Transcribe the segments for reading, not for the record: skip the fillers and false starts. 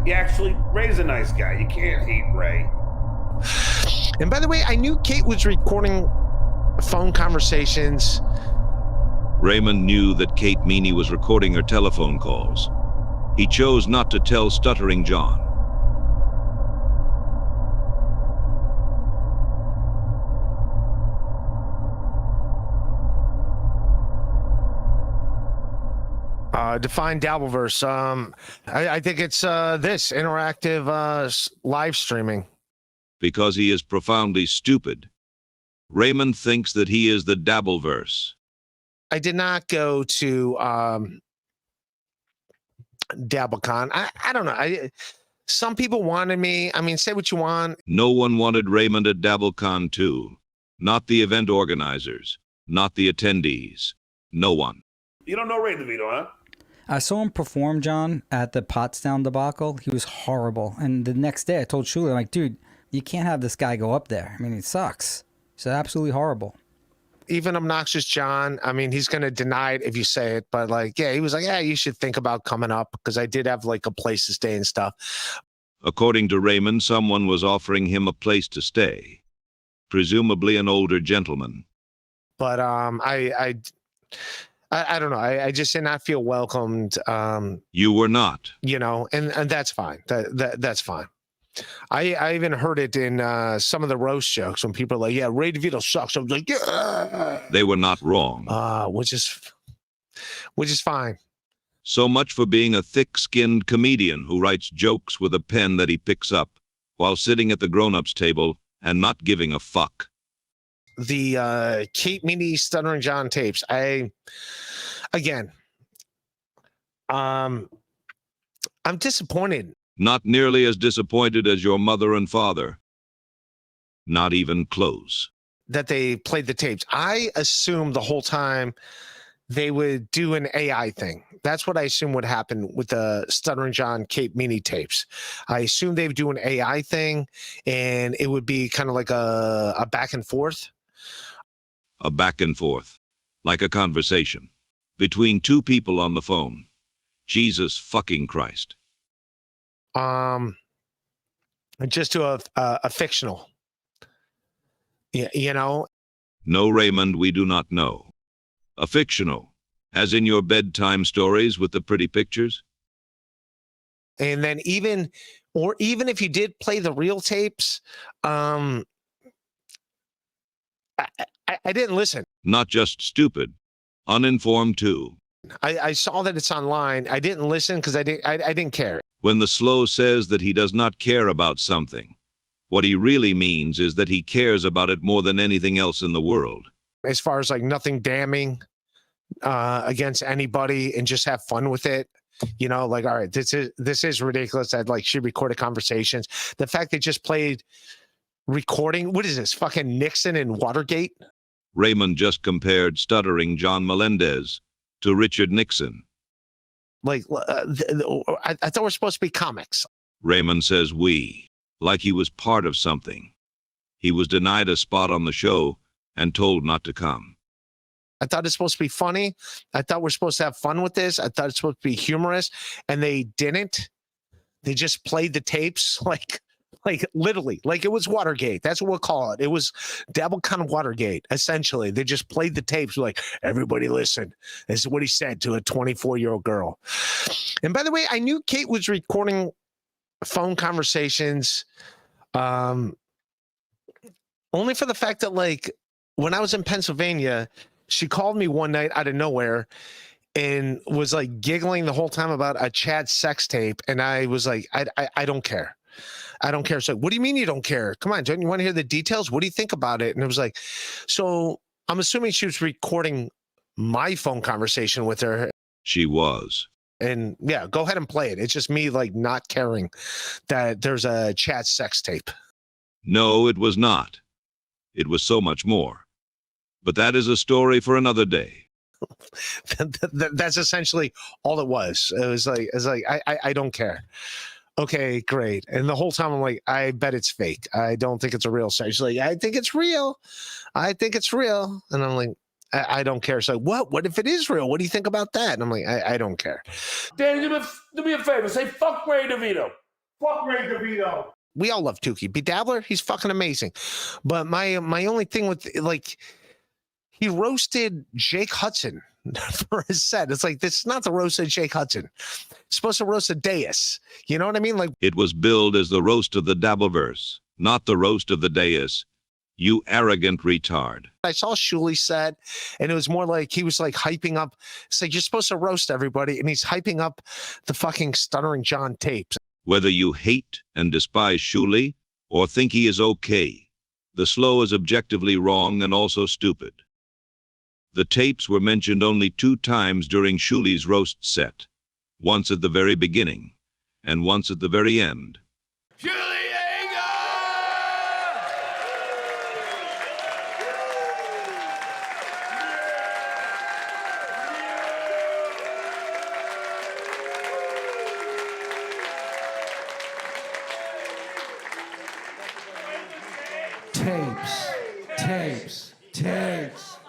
He actually Ray's a nice guy. You can't hate Ray. And by the way, I knew Kate was recording phone conversations. Raymond knew that Kate Meany was recording her telephone calls. He chose not to tell Stuttering John. Define Dabbleverse. I think it's this interactive live streaming. Because he is profoundly stupid. Raymond thinks that he is the Dabbleverse. I did not go to DabbleCon. I don't know. Some people wanted me. I mean, say what you want. No one wanted Raymond at DabbleCon too. Not the event organizers. Not the attendees. No one. You don't know Ray DeVito, huh? I saw him perform, John, at the Pottstown debacle. He was horrible. And the next day I told Shuli, I'm like, dude, you can't have this guy go up there. I mean, it sucks. It's absolutely horrible. Even Obnoxious John, I mean, he's going to deny it if you say it. But like, yeah, he was like, yeah, you should think about coming up because I did have like a place to stay and stuff. According to Raymond, someone was offering him a place to stay. Presumably an older gentleman. But I don't know. I just did not feel welcomed. You were not. You know, and that's fine. That's fine. I even heard it in some of the roast jokes when people are like, yeah, Ray DeVito sucks. I was like, yeah. They were not wrong. Which is fine. So much for being a thick-skinned comedian who writes jokes with a pen that he picks up while sitting at the grown-ups table and not giving a fuck. The Kate Meany Stuttering John tapes. I'm disappointed. Not nearly as disappointed as your mother and father. Not even close. That they played the tapes. I assumed the whole time they would do an AI thing. That's what I assumed would happen with the Stuttering John Kate Meany tapes. I assumed they would do an AI thing and it would be kind of like a back and forth. A back and forth. Like a conversation. Between two people on the phone. Jesus fucking Christ. Just to a fictional. Yeah, you know. No, Raymond, we do not know. A fictional, as in your bedtime stories with the pretty pictures. And then even if you did play the real tapes, I didn't listen. Not just stupid, uninformed too. I saw that it's online. I didn't listen because I didn't care. When the slow says that he does not care about something, what he really means is that he cares about it more than anything else in the world. As far as like nothing damning against anybody and just have fun with it. You know, like, all right, this is ridiculous. I'd like she recorded conversations. The fact they just played recording, what is this, fucking Nixon and Watergate? Raymond just compared Stuttering John Melendez to Richard Nixon. Like, I thought we're supposed to be comics. Raymond says we, like he was part of something. He was denied a spot on the show and told not to come. I thought it's supposed to be funny. I thought we're supposed to have fun with this. I thought it's supposed to be humorous, and they didn't. They just played the tapes like literally, like it was Watergate. That's what we'll call it. It was DabbleCon Watergate, essentially. They just played the tapes like, everybody listen. This is what he said to a 24-year-old girl. And by the way, I knew Kate was recording phone conversations only for the fact that, like, when I was in Pennsylvania, she called me one night out of nowhere and was like giggling the whole time about a Chad sex tape. And I was like, I don't care. I don't care. So what do you mean you don't care? Come on, don't you want to hear the details? What do you think about it? And it was like, so I'm assuming she was recording my phone conversation with her. She was. And yeah, go ahead and play it. It's just me like not caring that there's a Chad sex tape. No, it was not. It was so much more. But that is a story for another day. That's essentially all it was. It was like I don't care. Okay, great. And the whole time I'm like, I bet it's fake. I don't think it's a real sex. She's like, I think it's real. I think it's real. And I'm like, I don't care. It's like, what if it is real? What do you think about that? And I'm like, I don't care. Danny, do me a favor. Say fuck Ray DeVito. Fuck Ray DeVito. We all love Tukey. Dabbler, he's fucking amazing. But my only thing with, like, he roasted Jake Hudson for his set. It's like, this is not the roast of Jake Hudson. It's supposed to roast a dais. You know what I mean? Like, It was billed as the roast of the Dabbleverse, not the roast of the dais. You arrogant retard. I saw Shuli's set, and it was more like he was like hyping up. It's like, you're supposed to roast everybody, and he's hyping up the fucking Stuttering John tapes. Whether you hate and despise Shuli or think he is okay, the slow is objectively wrong and also stupid. The tapes were mentioned only 2 times during Shuli's roast set, once at the very beginning and once at the very end.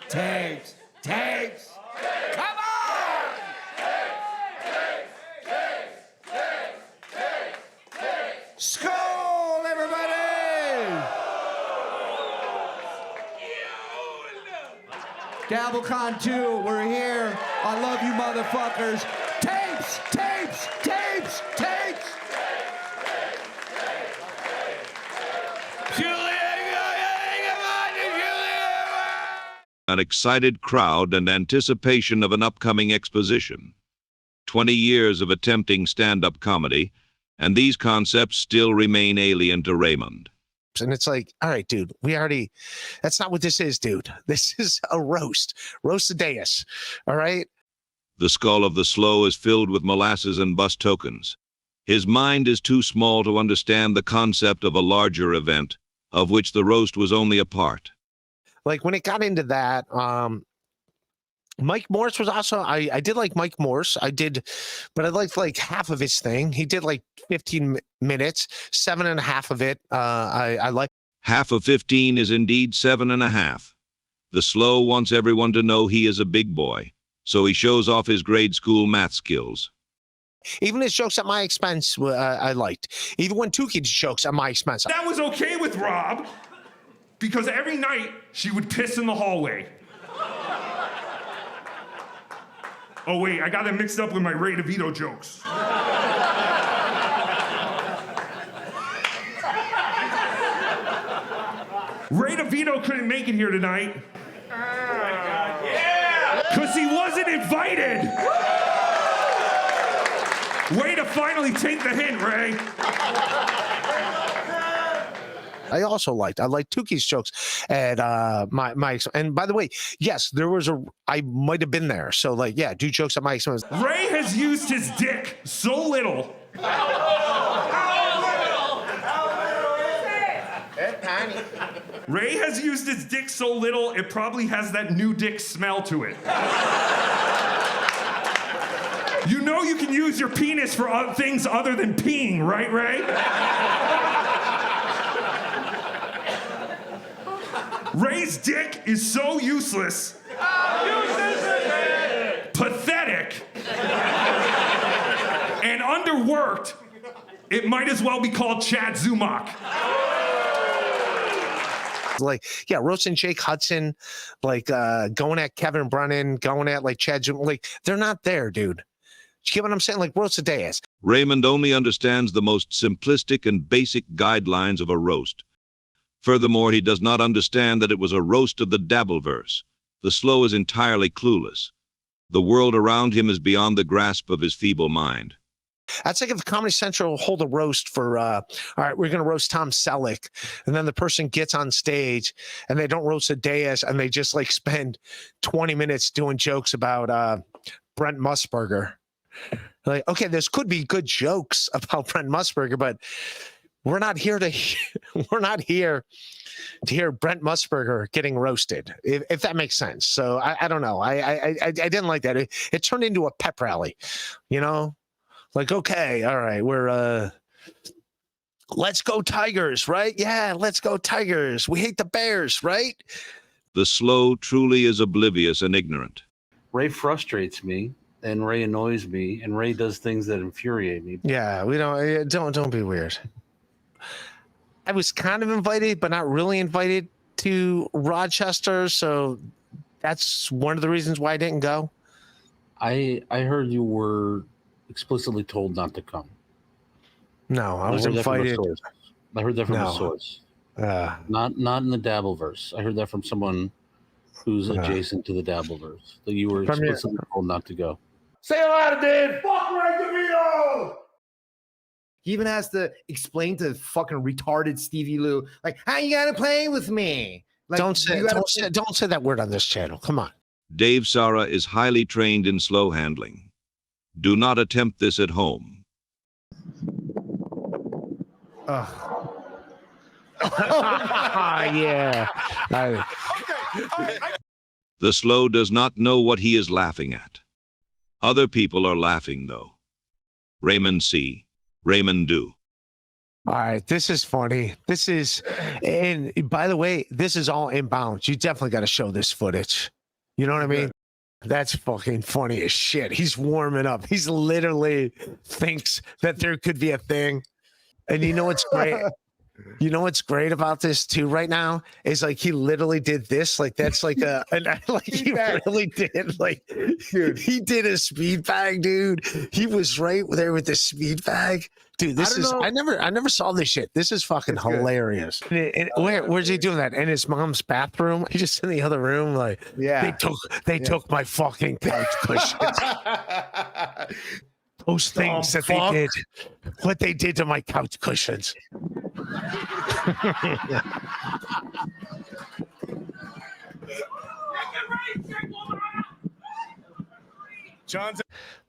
Tapes. Come on! Skull, everybody! DabbleCon 2, we're here. I love you, motherfuckers. Tapes! An excited crowd and anticipation of an upcoming exposition. 20 years of attempting stand-up comedy, and these concepts still remain alien to Raymond. And it's like, all right, dude, that's not what this is, dude. This is a roast a dais. All right. The skull of the slow is filled with molasses and bus tokens. His mind is too small to understand the concept of a larger event, of which the roast was only a part. Like, when it got into that, Mike Morse was also, I did like Mike Morse. I did, but I liked like half of his thing. He did like 15 minutes, 7.5 of it. I like. Half of 15 is indeed 7.5. The slow wants everyone to know he is a big boy, so he shows off his grade school math skills. Even his jokes at my expense, I liked. Even when Tukey's jokes at my expense. That was okay with Rob, because every night she would piss in the hallway. Oh wait, I got it mixed up with my Ray DeVito jokes. Ray DeVito couldn't make it here tonight. Because he wasn't invited. Way to finally take the hint, Ray. I liked Tukey's jokes at my and by the way, yes, I might have been there. So like, yeah, do jokes at my expense. Ray has used his dick so little. Ray has used his dick so little, it probably has that new dick smell to it. You know you can use your penis for things other than peeing, right, Ray? Ray's dick is so useless, pathetic, and underworked, it might as well be called Chad Zumach. Like, yeah, roasting Jake Hudson, like going at Kevin Brennan, going at like Chad Zumach, like they're not there, dude. You get what I'm saying? Like, roast a dais. Raymond only understands the most simplistic and basic guidelines of a roast. Furthermore, he does not understand that it was a roast of the Dabbleverse. The slow is entirely clueless. The world around him is beyond the grasp of his feeble mind. That's like if Comedy Central hold a roast for, all right, we're going to roast Tom Selleck. And then the person gets on stage and they don't roast a dais and they just like spend 20 minutes doing jokes about Brent Musburger. Like, okay, this could be good jokes about Brent Musburger, but we're not here to hear Brent Musburger getting roasted, if that makes sense. So I don't know. I didn't like that. It turned into a pep rally, you know? Like, okay, all right, we're let's go Tigers, right? Yeah, let's go Tigers. We hate the Bears, right? The slow truly is oblivious and ignorant. Ray frustrates me, and Ray annoys me, and Ray does things that infuriate me. Yeah, we don't be weird. I was kind of invited, but not really invited to Rochester, so that's one of the reasons why I didn't go. I heard you were explicitly told not to come. No, I was heard that from a invited. source. I heard that from No. a source. Uh, Not in the Dabbleverse. I heard that from someone who's adjacent to the Dabbleverse. That you were From your- explicitly told not to go. Say a lot, dude. Fuck Ray DeVito. He even has to explain to fucking retarded Stevie Lou, like, how you gotta play with me? Like, don't say you gotta- don't say that word on this channel. Come on. Dave Sara is highly trained in slow handling. Do not attempt this at home. Yeah. The slow does not know what he is laughing at. Other people are laughing, though. Raymond C. Raymond do. All right, this is funny. This is, and by the way, this is all inbound. You definitely got to show this footage. You know what I mean? That's fucking funny as shit. He's warming up. He's literally thinks that there could be a thing. And you know what's great? You know what's great about this too right now is like he literally did this. Like that's like like he really did. Like, dude, he did a speed bag, dude. He was right there with the speed bag. Dude, this is I never saw this shit. This is fucking hilarious. Where's he doing that? In his mom's bathroom? He's just in the other room, like they took my fucking couch cushions. Those things that they did, what they did to my couch cushions.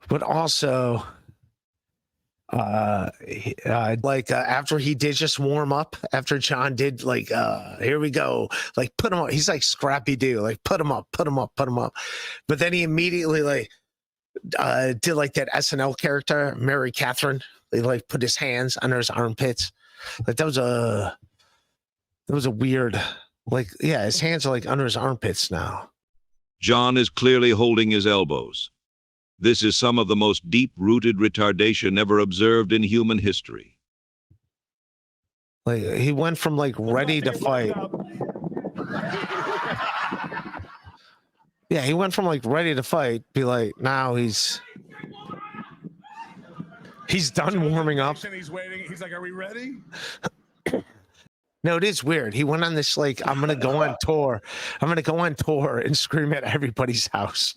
But also, after he did just warm up, after John did like, here we go, like put him up. He's like Scrappy Doo, like put him up. But then he immediately like did like that SNL character, Mary Catherine. They like put his hands under his armpits. Like that was a weird, like, yeah, his hands are like under his armpits now. John is clearly holding his elbows. This is some of the most deep-rooted retardation ever observed in human history. Like he went from like ready to fight. Yeah, he went from like ready to fight, be like, now he's done warming up. He's waiting. He's like, are we ready? No, it is weird. He went on this like, I'm gonna go on tour and scream at everybody's house.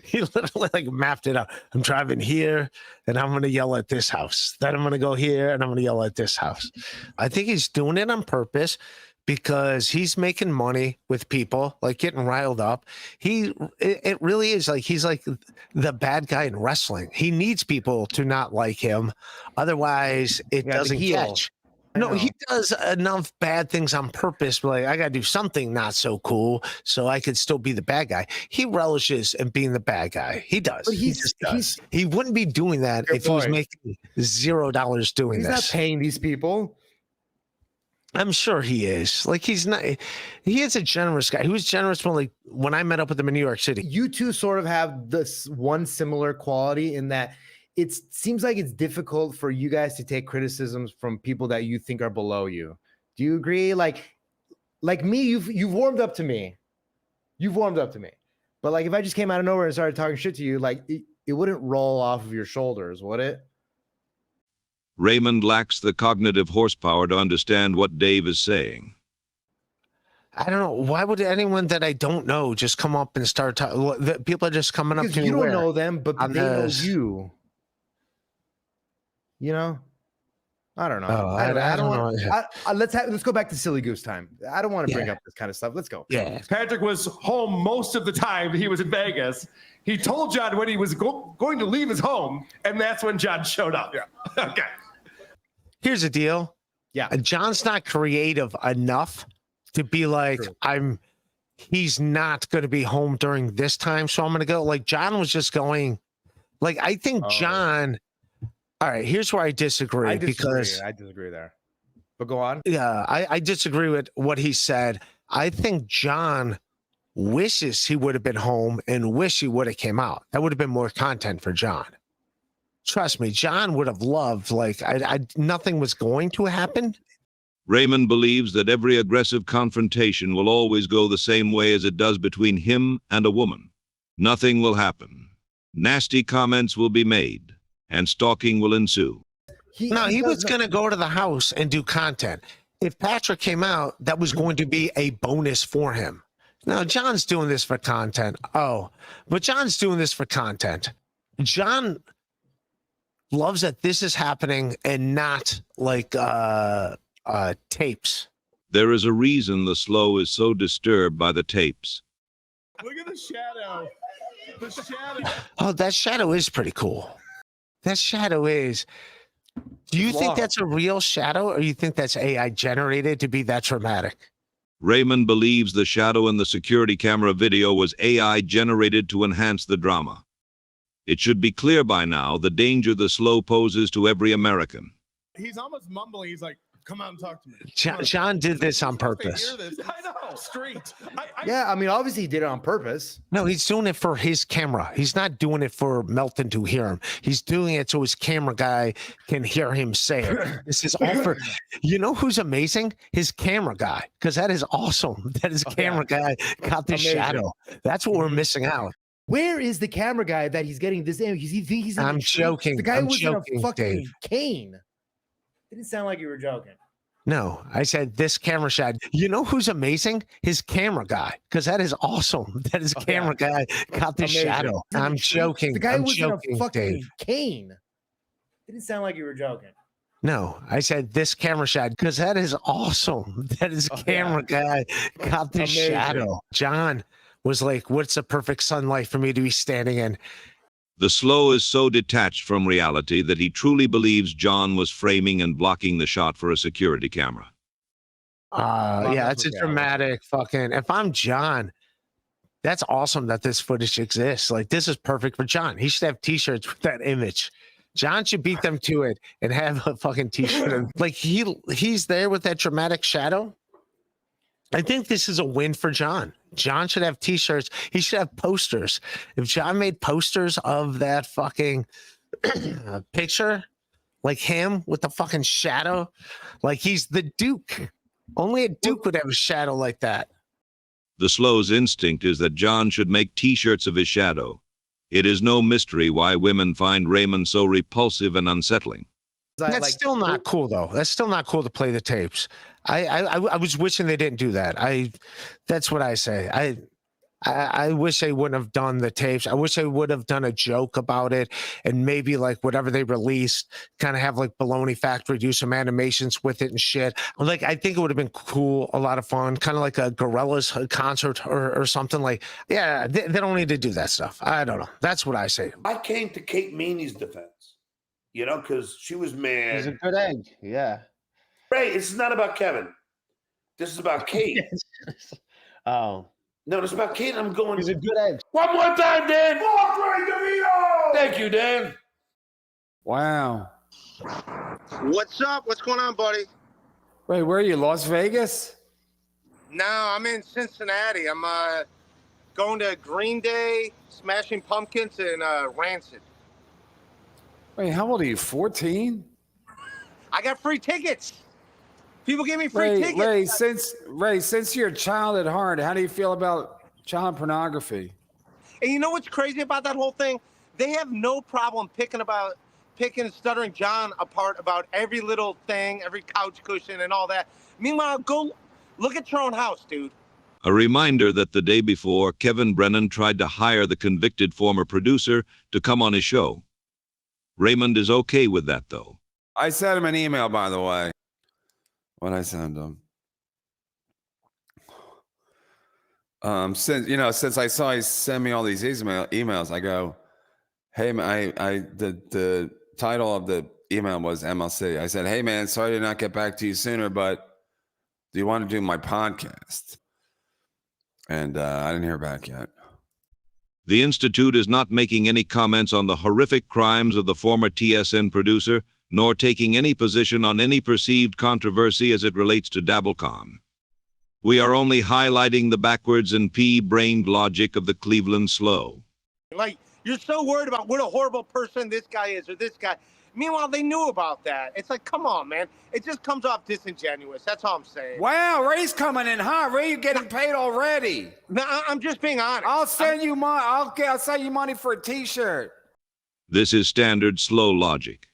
He literally like mapped it out. I'm driving here and I'm gonna yell at this house. Then I'm gonna go here and I'm gonna yell at this house. I think he's doing it on purpose because he's making money with people, like getting riled up. It really is like he's like the bad guy in wrestling. He needs people to not like him, otherwise it doesn't catch. No, he does enough bad things on purpose. Like, I got to do something not so cool so I could still be the bad guy. He relishes in being the bad guy. He does. But he just does. He wouldn't be doing that if he was making $0 doing this. He's not paying these people. I'm sure he is. Like, he's not. He is a generous guy. He was generous when I met up with him in New York City. You two sort of have this one similar quality in that it seems like it's difficult for you guys to take criticisms from people that you think are below you. Do you agree? Like me, you've warmed up to me. You've warmed up to me. But like if I just came out of nowhere and started talking shit to you, like it wouldn't roll off of your shoulders, would it? Raymond lacks the cognitive horsepower to understand what Dave is saying. I don't know. Why would anyone that I don't know just come up and start talking? People are just coming up to me. You don't know them, but they know you. You know, I don't know. I don't want. Let's go back to silly goose time. I don't want to bring up this kind of stuff. Let's go. Yeah. Patrick was home most of the time he was in Vegas. He told John when he was going to leave his home, and that's when John showed up. Yeah. Okay. Here's the deal. Yeah. John's not creative enough to be like, he's not going to be home during this time, so I'm going to go. Like, John was just going, like, I think John. All right, here's where I disagree. I disagree there. But go on. Yeah, I disagree with what he said. I think John wishes he would have been home and wish he would have came out. That would have been more content for John. Trust me, John would have loved, like, nothing was going to happen. Raymond believes that every aggressive confrontation will always go the same way as it does between him and a woman. Nothing will happen. Nasty comments will be made, and stalking will ensue. He was going to go to the house and do content. If Patrick came out, that was going to be a bonus for him. Now, John's doing this for content. Oh, but John's doing this for content. John loves that this is happening and not like tapes. There is a reason the slow is so disturbed by the tapes. Look at the shadow. The shadow. Oh, that shadow is pretty cool. That shadow is. Do you think that's a real shadow, or you think that's AI generated to be that dramatic? Raymond believes the shadow in the security camera video was AI generated to enhance the drama. It should be clear by now the danger the slow poses to every American. He's almost mumbling. He's like, come out and talk to me. John did this on purpose. I know, street. Yeah, I mean, obviously he did it on purpose. No, he's doing it for his camera. He's not doing it for Melton to hear him. He's doing it so his camera guy can hear him say it. This is all for, you know who's amazing? His camera guy, because that is awesome that his camera guy got this shadow. That's what we're missing out. Where is the camera guy that he's getting this image? He's I'm joking. The guy I'm was joking, in a fucking Dave. cane. Didn't sound like you were joking. No, I said this camera shot. You know who's amazing? His camera guy, because that is awesome that his camera guy got this shadow. I'm joking. The guy I'm was joking, in a fucking Dave. cane. Didn't sound like you were joking. No, I said this camera shot because that is awesome that his camera guy got this shadow. John was like, what's the perfect sunlight for me to be standing in? The slow is so detached from reality that he truly believes John was framing and blocking the shot for a security camera. Yeah, it's a dramatic fucking. If I'm John, that's awesome that this footage exists. Like, this is perfect for John. He should have t-shirts with that image. John should beat them to it and have a fucking t-shirt. Like, he's there with that dramatic shadow. I think this is a win for John. John should have t-shirts. He should have posters. If John made posters of that fucking picture, like him with the fucking shadow, like he's the Duke. Only a Duke would have a shadow like that. The slow's instinct is that John should make t-shirts of his shadow. It is no mystery why women find Raymond so repulsive and unsettling. That's still not cool, though. That's still not cool to play the tapes. I was wishing they didn't do that. That's what I say. I wish they wouldn't have done the tapes. I wish they would have done a joke about it, and maybe like whatever they released, kind of have like Baloney Factory do some animations with it and shit. Like, I think it would have been cool, a lot of fun, kind of like a Gorillaz concert or something. Like, yeah, they don't need to do that stuff. I don't know. That's what I say. I came to Kate Meany's defense, you know, because she was mad. He's a good egg. Yeah. Ray, this is not about Kevin. This is about Kate. Oh. No, this is about Kate. I'm going. He's a good egg. One more time, Dan. Walk right, DeVito. Thank you, Dan. Wow. What's up? What's going on, buddy? Wait, where are you? Las Vegas? No, I'm in Cincinnati. I'm going to Green Day, Smashing Pumpkins, and Rancid. Wait, how old are you? 14? I got free tickets. People give me free tickets. Ray, since you're a child at heart, how do you feel about child pornography? And you know what's crazy about that whole thing? They have no problem picking Stuttering John apart about every little thing, every couch cushion and all that. Meanwhile, go look at your own house, dude. A reminder that the day before, Kevin Brennan tried to hire the convicted former producer to come on his show. Raymond is okay with that, though. I sent him an email, by the way. What I send him? Since I saw he send me all these emails, I go, hey man, the title of the email was MLC. I said, hey man, sorry to not get back to you sooner, but do you want to do my podcast? And I didn't hear back yet. The Institute is not making any comments on the horrific crimes of the former TSN producer, nor taking any position on any perceived controversy as it relates to DabbleCon. We are only highlighting the backwards and pea-brained logic of the Cleveland slow. Like, you're so worried about what a horrible person this guy is or this guy. Meanwhile, they knew about that. It's like, come on, man. It just comes off disingenuous. That's all I'm saying. Wow, Ray's coming in hot. Ray, you're getting paid already. No, I'm just being honest. I'll send you money. I'll send you money for a T-shirt. This is standard slow logic.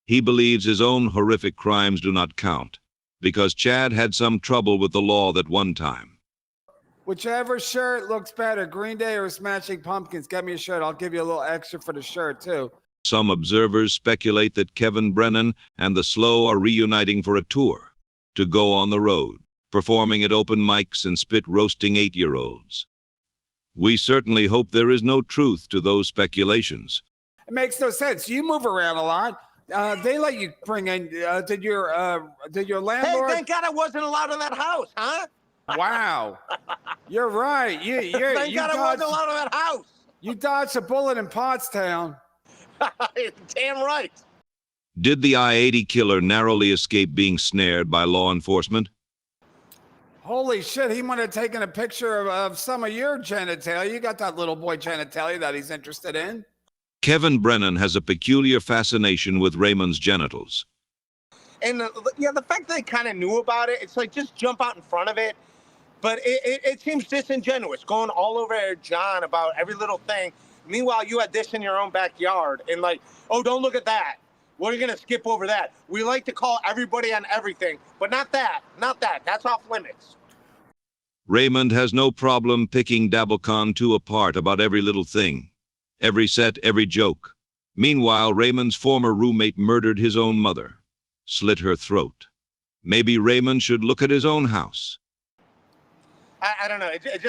He believes his own horrific crimes do not count, because Chad had some trouble with the law that one time. Whichever shirt looks better, Green Day or Smashing Pumpkins, get me a shirt. I'll give you a little extra for the shirt, too. Some observers speculate that Kevin Brennan and the Slow are reuniting for a tour, to go on the road, performing at open mics and spit-roasting 8-year-olds. We certainly hope there is no truth to those speculations. It makes no sense. You move around a lot. They let you bring in. Did your landlord? Hey, thank God I wasn't allowed in that house, huh? Wow, you're right. Thank God I wasn't allowed in that house. You dodged a bullet in Pottstown. Damn right. Did the I-80 killer narrowly escape being snared by law enforcement? Holy shit, he might have taken a picture of some of your genitalia. You got that little boy genitalia that he's interested in. Kevin Brennan has a peculiar fascination with Raymond's genitals. And the fact that they kind of knew about it, it's like, just jump out in front of it. But it seems disingenuous, going all over John about every little thing. Meanwhile, you had this in your own backyard and like, oh, don't look at that. We're going to skip over that. We like to call everybody on everything, but not that. That's off limits. Raymond has no problem picking DabbleCon 2 apart about every little thing, every set, every joke. Meanwhile, Raymond's former roommate murdered his own mother, slit her throat. Maybe Raymond should look at his own house. I don't know. It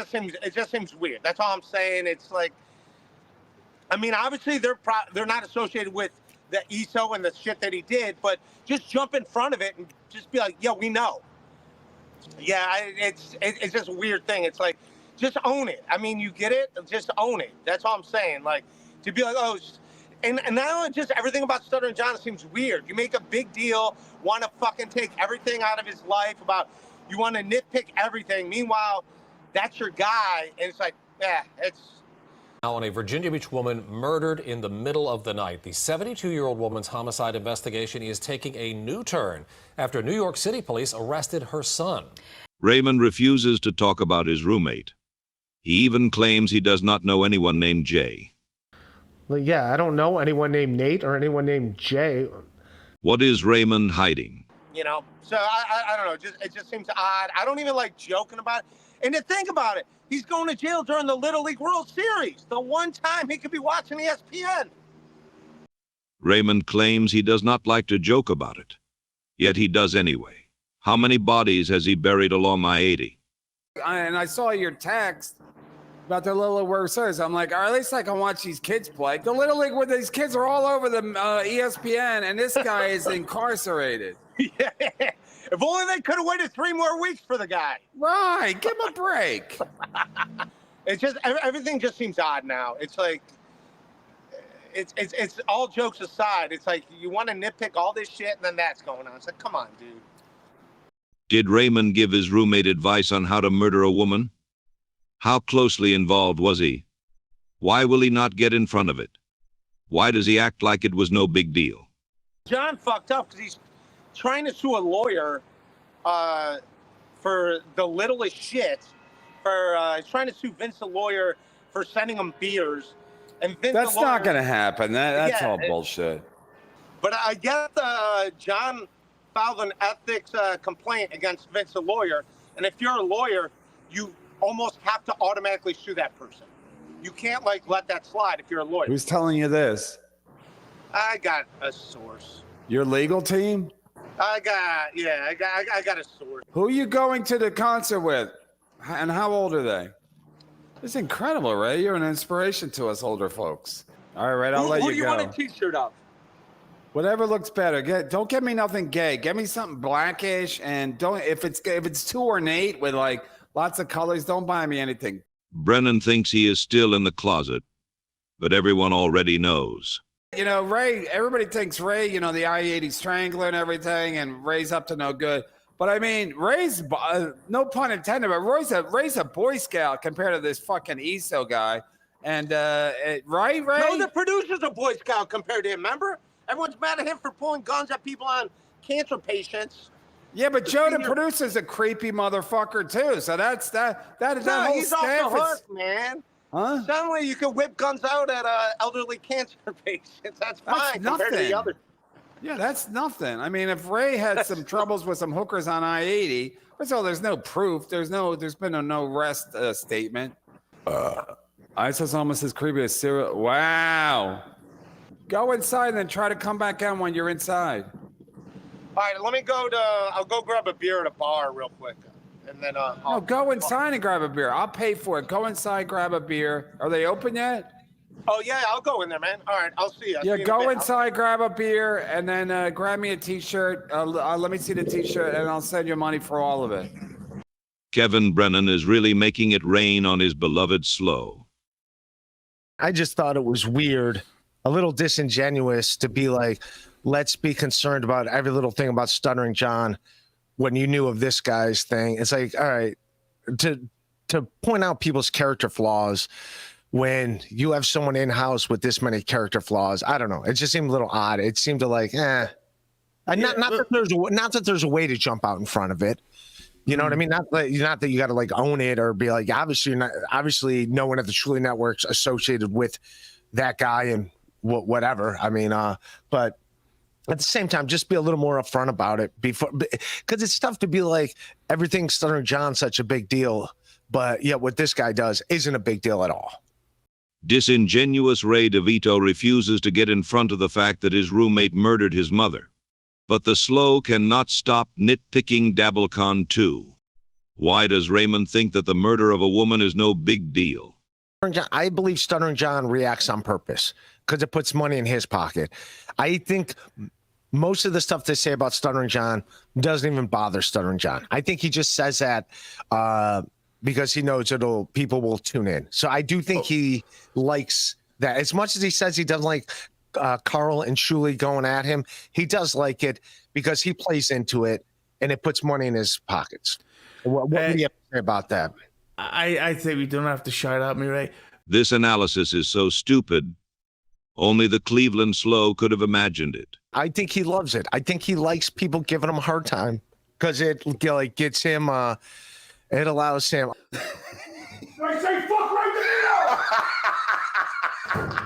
just seems weird. That's all I'm saying. It's like, I mean, obviously they're not associated with the ESO and the shit that he did, but just jump in front of it and just be like, yeah, we know. Yeah, it's just a weird thing. It's like, just own it. I mean, you get it? Just own it. That's all I'm saying. Like, to be like, oh, and now just everything about Stuttering John seems weird. You make a big deal, want to fucking take everything out of his life about, you want to nitpick everything. Meanwhile, that's your guy. And it's like, yeah, it's. Now on a Virginia Beach woman murdered in the middle of the night. The 72-year-old woman's homicide investigation is taking a new turn after New York City police arrested her son. Raymond refuses to talk about his roommate. He even claims he does not know anyone named Jay. Well, yeah, I don't know anyone named Nate or anyone named Jay. What is Raymond hiding? You know, so I don't know. It just seems odd. I don't even like joking about it. And to think about it, he's going to jail during the Little League World Series, the one time he could be watching ESPN. Raymond claims he does not like to joke about it, yet he does anyway. How many bodies has he buried along I-80? And I saw your text about the Little League World Series. I'm like, at least I can watch these kids play. The Little League, where these kids are all over the ESPN, and this guy is incarcerated. Yeah. If only they could have waited 3 more weeks for the guy. Right, give him a break. It's just, everything just seems odd now. It's like, it's all jokes aside. It's like, you want to nitpick all this shit, and then that's going on. It's like, come on, dude. Did Raymond give his roommate advice on how to murder a woman? How closely involved was he? Why will he not get in front of it? Why does he act like it was no big deal? John fucked up because he's trying to sue a lawyer for the littlest shit. He's trying to sue Vince, the lawyer, for sending him beers. And Vince, That's the lawyer, not going to happen. That's Yeah, all bullshit. But I guess John filed an ethics complaint against Vince, the lawyer. And if you're a lawyer, you almost have to automatically sue that person. You can't let that slide if you're a lawyer. Who's telling you this? I got a source. Your legal team? I got a source. Who are you going to the concert with? And how old are they? It's incredible, Ray. You're an inspiration to us older folks. All right, I'll let you go. Who do you want a t-shirt of? Whatever looks better. Don't get me nothing gay. Get me something blackish, and don't if it's too ornate with like lots of colors, don't buy me anything. Brennan thinks he is still in the closet, but everyone already knows. You know, Ray, everybody thinks Ray, the I-80 Strangler and everything, and Ray's up to no good. But I mean, Ray's no pun intended, but Ray's a Boy Scout compared to this fucking ESO guy. And right, Ray? No, the producer's a Boy Scout compared to him. Remember, everyone's mad at him for pulling guns at people on cancer patients. Yeah, but Joe, the producer's a creepy motherfucker too. So that's that No, whole he's off staff the is. hook, man. Huh? Suddenly you can whip guns out at elderly cancer patients. That's fine compared to the other. Yeah, that's nothing. I mean, if Ray had some troubles with some hookers on I-80, first of all, there's no proof. There's been a no arrest statement. ISIS almost as creepy as serial. Wow. Go inside and then try to come back out when you're inside. All right, I'll go grab a beer at a bar real quick. And then No, go inside and grab a beer. I'll pay for it. Go inside, grab a beer. Are they open yet? Oh yeah, I'll go in there, man. All right, I'll see you. Yeah, go inside, grab a beer, and then grab me a T-shirt. Let me see the T-shirt, and I'll send you money for all of it. Kevin Brennan is really making it rain on his beloved Slow. I just thought it was weird, a little disingenuous to be like, let's be concerned about every little thing about Stuttering John when you knew of this guy's thing. It's like, all right, to point out people's character flaws when you have someone in-house with this many character flaws, I don't know. It just seemed a little odd. It seemed to like, not that there's a way to jump out in front of it. You know what I mean? Not that you got to like own it or be like, obviously no one at the Truly Network's associated with that guy and whatever. I mean, but at the same time, just be a little more upfront about it before, because it's tough to be like everything Stuttering John's such a big deal, but yet what this guy does isn't a big deal at all. Disingenuous Ray DeVito refuses to get in front of the fact that his roommate murdered his mother. But the Slow cannot stop nitpicking DabbleCon too. Why does Raymond think that the murder of a woman is no big deal? I believe Stuttering John reacts on purpose because it puts money in his pocket. I think most of the stuff they say about Stuttering John doesn't even bother Stuttering John. I think he just says that because he knows people will tune in. So I do think he likes that. As much as he says he doesn't like Carl and Shuli going at him, he does like it because he plays into it and it puts money in his pockets. What do you have to say about that? I say we don't have to shout at me, right? This analysis is so stupid. Only the Cleveland Slow could have imagined it. I think he loves it. I think he likes people giving him a hard time because it like gets him. It allows him. I say fuck right DeVito!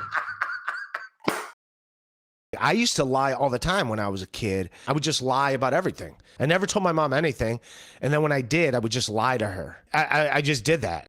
I used to lie all the time when I was a kid. I would just lie about everything. I never told my mom anything. And then when I did, I would just lie to her. I just did that.